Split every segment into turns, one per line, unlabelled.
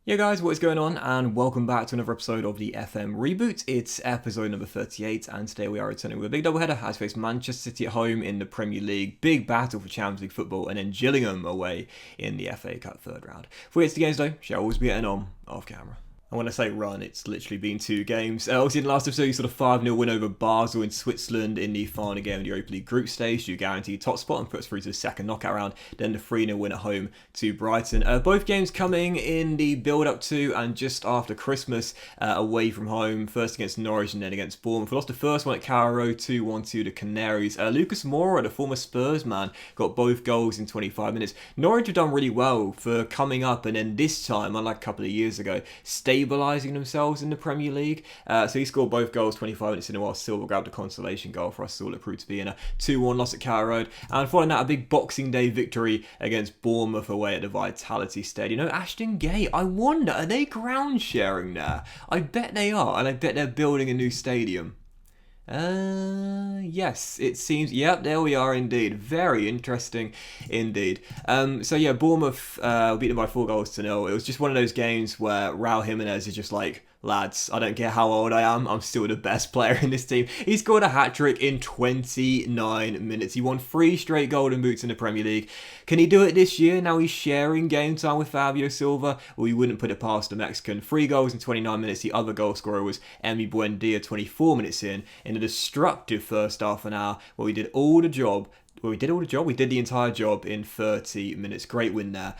Yeah guys, what is going on, and welcome back to another episode of the FM Reboot. It's episode number 38, and today we are returning with a big doubleheader as we face Manchester City at home in the Premier League, big battle for Champions League football, and then Gillingham away in the FA Cup third round. Before we get to the games though, shall always be getting on off camera. And when I say run, it's literally been two games. Obviously, in the last episode, you saw a 5-0 win over Basel in Switzerland in the final game of the Europa League group stage. You guarantee top spot and puts through to the second knockout round. Then the 3-0 win at home to Brighton. Both games coming in the build-up to and just after Christmas away from home. First against Norwich and then against Bournemouth. We lost the first one at Carrow Road 2-1 to the Canaries. Lucas Moura, the former Spurs man, got both goals in 25 minutes. Norwich have done really well for coming up and then this time, unlike a couple of years ago, stabilising themselves in the Premier League. So he scored both goals 25 minutes in a while. Silva grabbed a consolation goal for us all. It proved to be in a 2-1 loss at Carrow Road. And following that, a big Boxing Day victory against Bournemouth away at the Vitality Stadium. You know, Ashton Gate, I wonder, are they ground sharing there? I bet they are, and I bet they're building a new stadium. Yes, it seems. Yep, there we are indeed. Very interesting indeed. So yeah, Bournemouth beat them by 4-0. It was just one of those games where Raul Jimenez is just like, lads, I don't care how old I am, I'm still the best player in this team. He scored a hat-trick in 29 minutes. He won 3 straight golden boots in the Premier League. Can he do it this year? Now he's sharing game time with Fabio Silva. Well, you wouldn't put it past the Mexican. 3 goals in 29 minutes. The other goal scorer was Emi Buendia 24 minutes in a destructive first half an hour where we did the entire job in 30 minutes. Great win there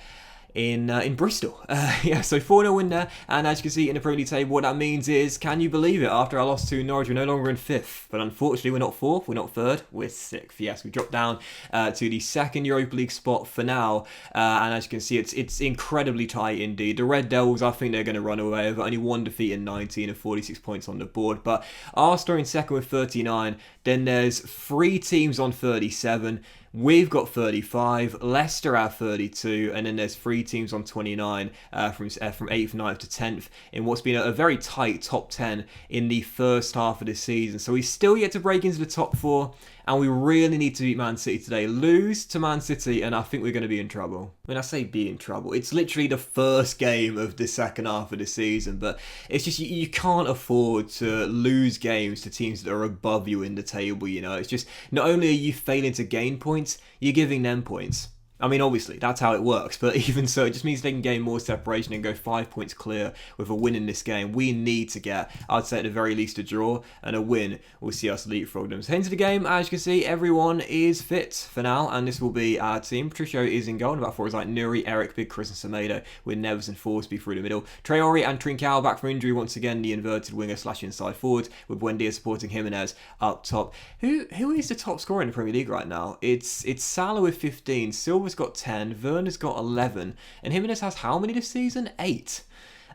in Bristol. So 4-0 win there, and as you can see in the Premier League table, what that means is, can you believe it, after our loss to Norwich, we're no longer in 5th, but unfortunately we're not 4th, we're not 3rd, we're 6th. Yes, we dropped down to the 2nd Europa League spot for now, and as you can see, it's incredibly tight indeed. The Red Devils, I think they're going to run away with only 1 defeat in 19 and 46 points on the board, but Arsenal in 2nd with 39, then there's 3 teams on 37, we've got 35, Leicester have 32, and then there's 3 teams on 29 from 8th, 9th to 10th in what's been a very tight top 10 in the first half of the season. So we still yet to break into the top 4, and we really need to beat Man City today. Lose to Man City, and I think we're going to be in trouble. When I say be in trouble, it's literally the first game of the second half of the season, but it's just you can't afford to lose games to teams that are above you in the table, you know. It's just, not only are you failing to gain points, you're giving them points. I mean, obviously, that's how it works, but even so, it just means they can gain more separation and go 5 points clear with a win in this game. We need to get, I'd say at the very least, a draw, and a win will see us leapfrog them. So into the game, as you can see, everyone is fit for now, and this will be our team. Patricio is in goal, and about 4 is like Nuri, Eric, Big Chris, and Semedo, with Neves and Forsby through the middle. Traore and Trincao back from injury once again, the inverted winger / inside forward, with Buendia supporting Jimenez up top. Who is the top scorer in the Premier League right now? It's Salah with 15, Silva's got 10, Werner's got 11, and Jimenez has how many this season? 8.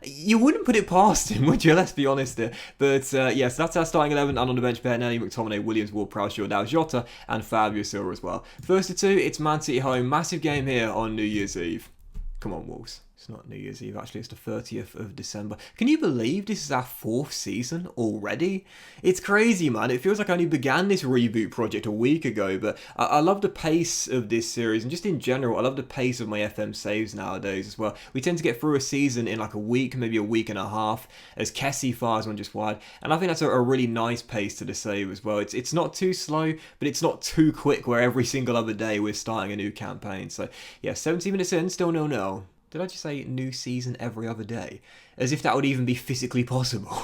You wouldn't put it past him, would you? Let's be honest here. But yes, that's our starting 11, and on the bench, Bernelli, McTominay, Williams, Ward-Prowse, Jordan, Jota, and Fabio Silva as well. First to 2, it's Man City home. Massive game here on New Year's Eve. Come on, Wolves. It's not New Year's Eve, actually. It's the 30th of December. Can you believe this is our 4th season already? It's crazy, man. It feels like I only began this reboot project a week ago, but I love the pace of this series, and just in general, I love the pace of my FM saves nowadays as well. We tend to get through a season in like a week, maybe a week and a half, as Kessie fires one just wide, and I think that's a really nice pace to the save as well. It's not too slow, but it's not too quick, where every single other day we're starting a new campaign. So yeah, 17 minutes in, still 0-0. Did I just say new season every other day? As if that would even be physically possible.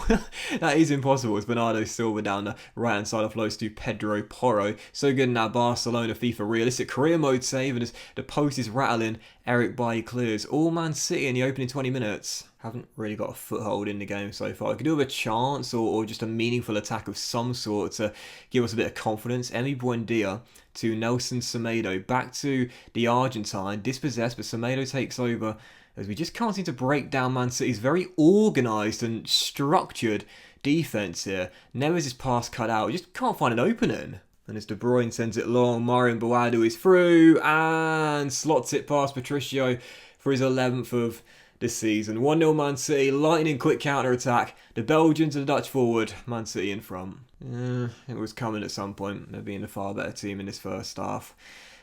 That is impossible, as Bernardo Silva down the right-hand side offloads to Pedro Porro. So good in that Barcelona FIFA realistic career mode save, and as the post is rattling, Eric Bailly clears. All Man City in the opening 20 minutes. Haven't really got a foothold in the game so far. We could do with a chance or just a meaningful attack of some sort to give us a bit of confidence. Emi Buendia to Nelson Semedo. Back to the Argentine. Dispossessed, but Semedo takes over, as we just can't seem to break down Man City's very organised and structured defence here. Neves' pass cut out. We just can't find an opening. And as De Bruyne sends it long, Marian Boadu is through and slots it past Patricio for his 11th of the season. 1-0 Man City, lightning quick counter-attack. The Belgians and the Dutch forward, Man City in front. It was coming at some point. They're being the far better team in this first half.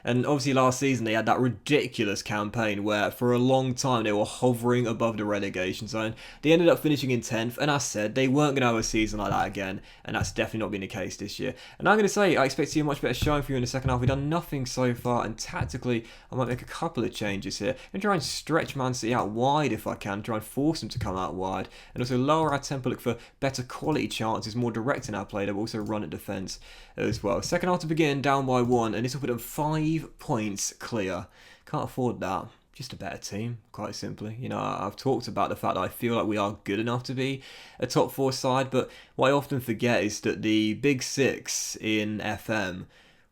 And obviously last season they had that ridiculous campaign where for a long time they were hovering above the relegation zone. They ended up finishing in 10th, and as I said, they weren't going to have a season like that again, and that's definitely not been the case this year. And I'm going to say, I expect to see a much better showing for you in the second half. We've done nothing so far, and tactically, I might make a couple of changes here and try and stretch Man City out wide if I can, try and force them to come out wide, and also lower our tempo, look for better quality chances, more direct in our play, but also run at defence as well. Second half to begin, down by 1, and this will put them 5 points clear. Can't afford that. Just a better team, quite simply. You know, I've talked about the fact that I feel like we are good enough to be a top 4 side, but what I often forget is that the big 6 in FM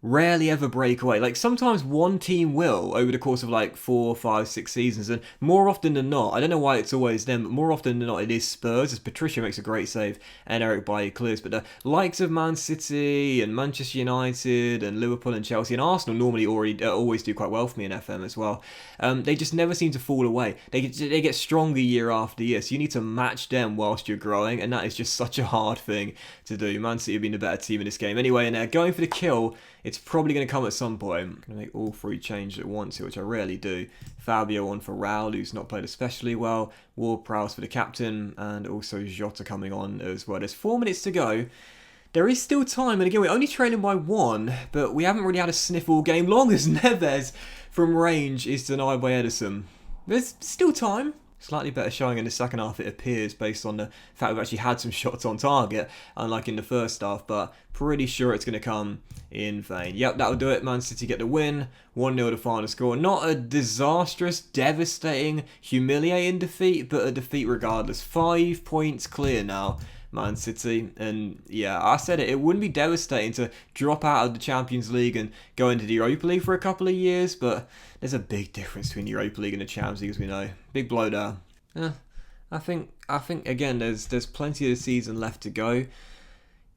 rarely ever break away. Like, sometimes one team will over the course of like 4, 5, 6 seasons, and more often than not, I don't know why it's always them, but more often than not it is Spurs, as Patricia makes a great save and Eric Bailly clears. But the likes of Man City and Manchester United and Liverpool and Chelsea and Arsenal normally always do quite well for me in FM as well. They just never seem to fall away. They get stronger year after year, so you need to match them whilst you're growing, and that is just such a hard thing to do. Man City have been the better team in this game. Anyway, and they're going for the kill. It's probably going to come at some point. I'm going to make all 3 changes at once here, which I rarely do. Fabio on for Raul, who's not played especially well. Ward-Prowse for the captain, and also Jota coming on as well. There's 4 minutes to go. There is still time, and again, we're only trailing by 1, but we haven't really had a sniff all game long as Neves from range is denied by Edison. There's still time. Slightly better showing in the second half, it appears, based on the fact we've actually had some shots on target, unlike in the first half, but pretty sure it's going to come in vain. Yep, that'll do it. Man City get the win. 1-0 the final score. Not a disastrous, devastating, humiliating defeat, but a defeat regardless. 5 points clear now, Man City. And yeah, I said it, it wouldn't be devastating to drop out of the Champions League and go into the Europa League for a couple of years, but there's a big difference between the Europa League and the Champions League, as we know. Big blow down. I think again, there's plenty of the season left to go.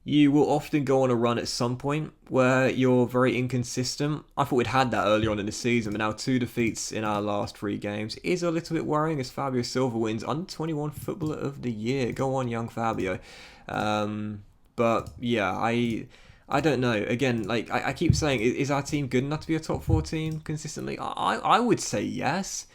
You will often go on a run at some point where you're very inconsistent. I thought we'd had that earlier on in the season, but now 2 defeats in our last 3 games is a little bit worrying as Fabio Silva wins under 21 Footballer of the Year. Go on, young Fabio. But yeah, I don't know. Again, like I keep saying, is our team good enough to be a top 4 team consistently? I would say yes.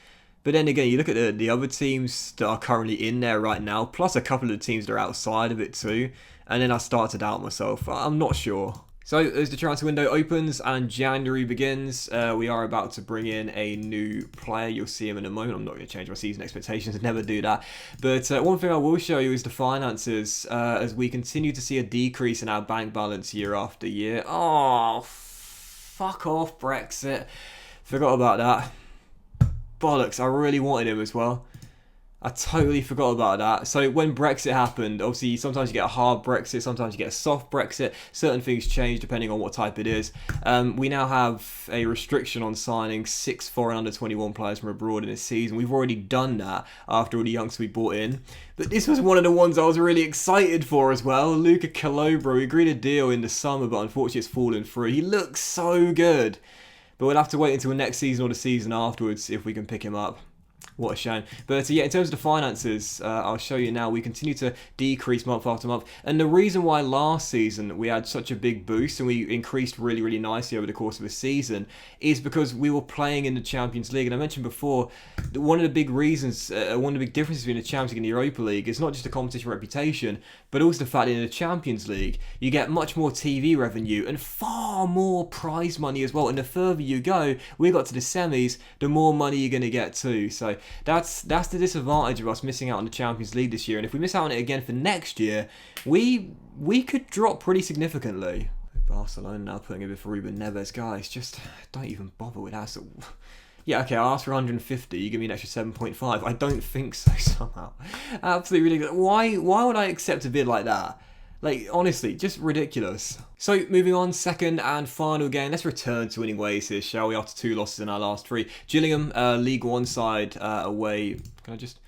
But then again, you look at the other teams that are currently in there right now, plus a couple of teams that are outside of it too, and then I start to doubt myself. I'm not sure. So as the transfer window opens and January begins, we are about to bring in a new player. You'll see him in a moment. I'm not going to change my season expectations, never do that. But one thing I will show you is the finances as we continue to see a decrease in our bank balance year after year. Oh, fuck off, Brexit. Forgot about that. Bollocks, I really wanted him as well. I totally forgot about that. So when Brexit happened, obviously sometimes you get a hard Brexit, sometimes you get a soft Brexit. Certain things change depending on what type it is. We now have a restriction on signing 6 foreign under 21 players from abroad in this season. We've already done that after all the youngsters we brought in. But this was one of the ones I was really excited for as well. Luca Calobro, we agreed a deal in the summer, but unfortunately it's fallen through. He looks so good. But we'll have to wait until next season or the season afterwards if we can pick him up. What a shame. But yeah, in terms of the finances, I'll show you now. We continue to decrease month after month. And the reason why last season we had such a big boost and we increased really, really nicely over the course of a season is because we were playing in the Champions League. And I mentioned before, that one of the big reasons, one of the big differences between the Champions League and the Europa League is not just the competition reputation, but also the fact that in the Champions League, you get much more TV revenue and far more prize money as well. And the further you go, we got to the semis, the more money you're going to get too. So that's the disadvantage of us missing out on the Champions League this year. And if we miss out on it again for next year, we could drop pretty significantly. Barcelona now putting a bit for Ruben Neves. Guys, just don't even bother with that. So, yeah, okay, I'll ask for 150. You give me an extra 7.5. I don't think so somehow. Absolutely ridiculous. Why would I accept a bid like that? Like, honestly, just ridiculous. So, moving on, second and final game. Let's return to winning ways here, shall we? After 2 losses in our last 3. Gillingham, League One side away. Can I just...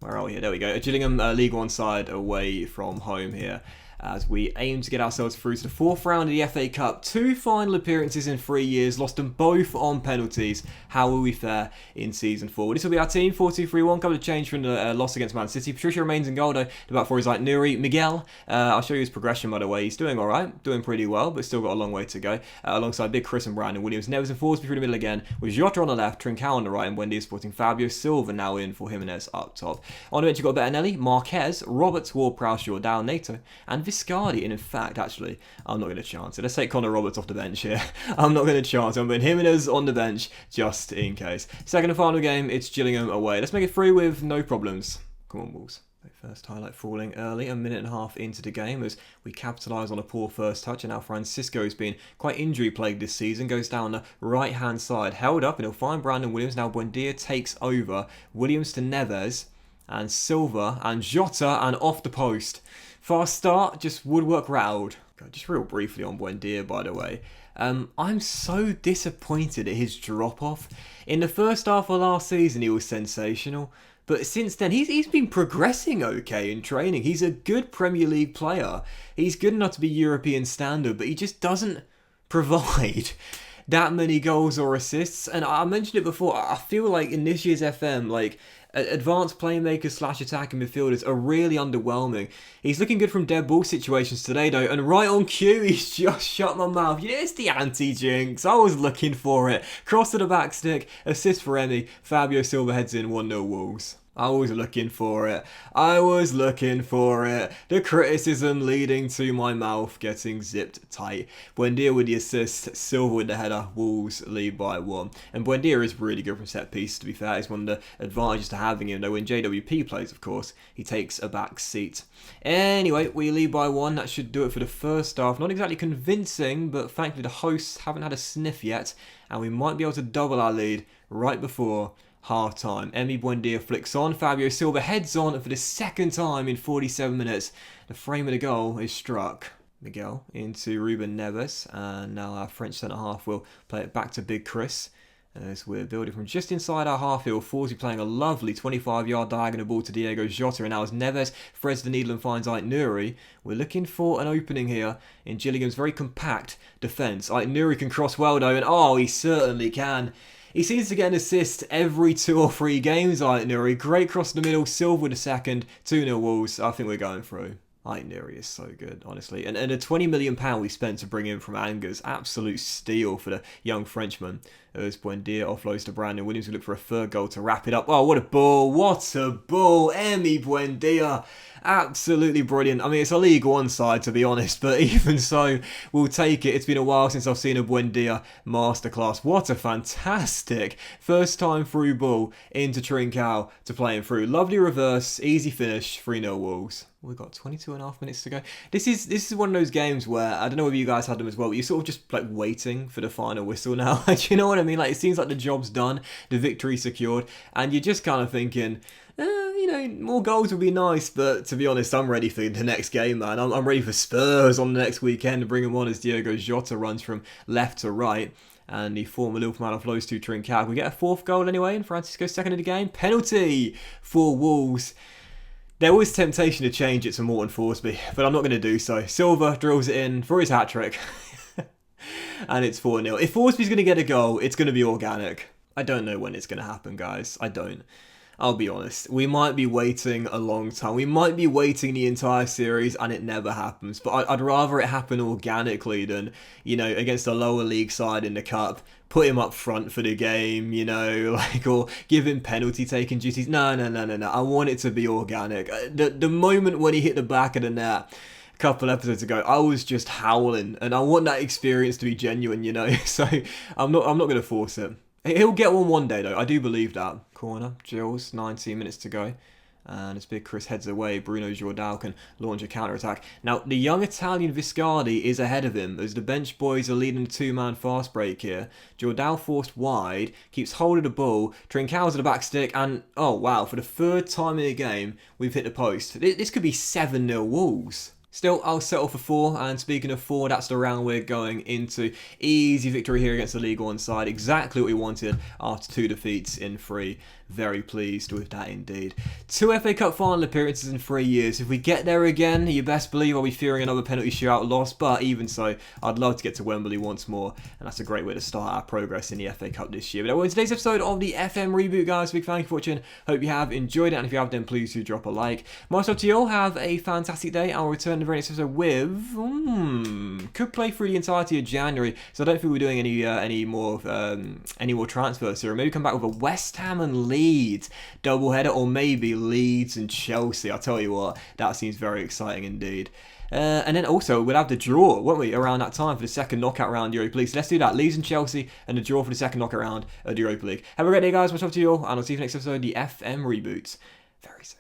Where are we here? There we go. Gillingham, League One side away from home here. as we aim to get ourselves through to the 4th round of the FA Cup. 2 final appearances in 3 years, lost them both on penalties. How will we fare in Season 4? Well, this will be our team, 4-2-3-1, couple of change from the loss against Man City. Patricia remains in goal though, the back four is like Nuri. Miguel, I'll show you his progression by the way, he's doing alright, doing pretty well, but still got a long way to go. Alongside Big Chris and Brandon Williams, Neves and Forsby through the middle again, with Jota on the left, Trincao on the right, and Wendy supporting Fabio Silva now in for Jimenez up top. On the bench you've got Bettinelli, Marquez, Roberts, Ward-Prowse, Jordao, Nato, and Viscardi. And in fact, actually, I'm not going to chance it. Let's take Connor Roberts off the bench here. I'm not going to chance it. I'm putting Jimenez on the bench just in case. Second and final game, it's Gillingham away. Let's make it 3 with no problems. Come on, Wolves. First highlight falling early, a minute and a half into the game as we capitalise on a poor first touch, and now Francisco's been quite injury plagued this season, goes down the right hand side, held up, and he'll find Brandon Williams. Now Buendia takes over, Williams to Neves, and Silva, and Jota, and off the post. Fast start, just woodwork rattled. Just real briefly on Buendia by the way. I'm so disappointed at his drop-off. In the first half of last season he was sensational, but since then he's been progressing okay in training. He's a good Premier League player. He's good enough to be European standard, but he just doesn't provide that many goals or assists. And I mentioned it before, I feel like in this year's FM, like advanced playmakers / attacking midfielders are really underwhelming. He's looking good from dead ball situations today though, and right on cue he's just shut my mouth. Yeah, it's the anti-jinx, I was looking for it. Cross to the back stick, assist for Emmy, Fabio Silva heads in, 1-0 Wolves. I was looking for it. I was looking for it. The criticism leading to my mouth getting zipped tight. Buendia with the assist, Silva with the header, Wolves lead by 1. And Buendia is really good from set pieces, to be fair. It's one of the advantages to having him, though when JWP plays, of course, he takes a back seat. Anyway, we lead by 1. That should do it for the first half. Not exactly convincing, but thankfully the hosts haven't had a sniff yet, and we might be able to double our lead right before half-time. Emi Buendia flicks on, Fabio Silva heads on, and for the second time in 47 minutes, the frame of the goal is struck. Miguel into Ruben Neves, and now our French centre-half will play it back to Big Chris, as we're building from just inside our half-field. Forsby playing a lovely 25-yard diagonal ball to Diego Jota, and now as Neves threads the needle and finds Nuri, we're looking for an opening here in Gillingham's very compact defence. Nuri can cross well though, and oh, he certainly can. He seems to get an assist every 2 or 3 games, Nuri. Great cross in the middle, Silva with a second, 2-0 Wolves. I think we're going through. Nuri is so good, honestly. And a £20 million we spent to bring in from Angers. Absolute steal for the young Frenchman. As Buendia offloads to Brandon Williams, we look for a third goal to wrap it up. Oh, what a ball. What a ball. Emi Buendia. Absolutely brilliant. I mean, it's a League One side, to be honest, but even so, we'll take it. It's been a while since I've seen a Buendia masterclass. What a fantastic first time through ball into Trincao to playing through. Lovely reverse, easy finish, 3-0 Wolves. We've got 22.5 minutes to go. This is one of those games where, I don't know if you guys had them as well, but you're sort of just like waiting for the final whistle now. Do you know what I mean? Like, it seems like the job's done, the victory secured, and you're just kind of thinking, more goals would be nice, but to be honest, I'm ready for the next game, man. I'm ready for Spurs on the next weekend to bring them on as Diego Jota runs from left to right. And the former Liverpool man offloads to Trincao. We get a 4th goal anyway, and Francisco's second of the game. Penalty for Wolves. There was temptation to change it to Morten Forsby, but I'm not going to do so. Silva drills it in for his hat-trick. And it's 4-0. If Forsby's going to get a goal, it's going to be organic. I don't know when it's going to happen, guys. I don't. I'll be honest. We might be waiting a long time. We might be waiting the entire series and it never happens. But I'd rather it happen organically than, against a lower league side in the cup. Put him up front for the game, or give him penalty taking duties. No. I want it to be organic. The moment when he hit the back of the net a couple episodes ago, I was just howling, and I want that experience to be genuine, So I'm not going to force it. He'll get one day though. I do believe that. Corner, Gilles, 19 minutes to go. And as Big Chris heads away, Bruno Jordao can launch a counter-attack. Now, the young Italian Viscardi is ahead of him, as the bench boys are leading a 2-man fast break here. Jordao forced wide, keeps hold of the ball, Trincao's at the back stick, and, oh wow, for the 3rd time in the game, we've hit the post. This could be 7-0 Wolves. Still, I'll settle for 4, and speaking of 4, that's the round we're going into. Easy victory here against the League One side, exactly what we wanted after 2 defeats in 3. very pleased with that indeed. 2 FA Cup final appearances in 3 years. If we get there again, you best believe I'll be fearing another penalty shootout loss, but even so, I'd love to get to Wembley once more, and that's a great way to start our progress in the FA Cup this year. But that was today's episode of the FM Reboot, guys. Big thank you for watching. Hope you have enjoyed it, and if you have, then please do drop a like. Much love to you all. Have a fantastic day. I'll return in the very next episode with could play through the entirety of January, so I don't think we're doing any more transfers here. Maybe come back with a West Ham and Leeds doubleheader, or maybe Leeds and Chelsea. I'll tell you what, that seems very exciting indeed. And then also we'll have the draw, won't we, around that time for the second knockout round of the Europa League. So let's do that. Leeds and Chelsea and the draw for the second knockout round of the Europa League. Have a great day, guys. Much love to you all, and I'll see you next episode of the FM Reboots very soon.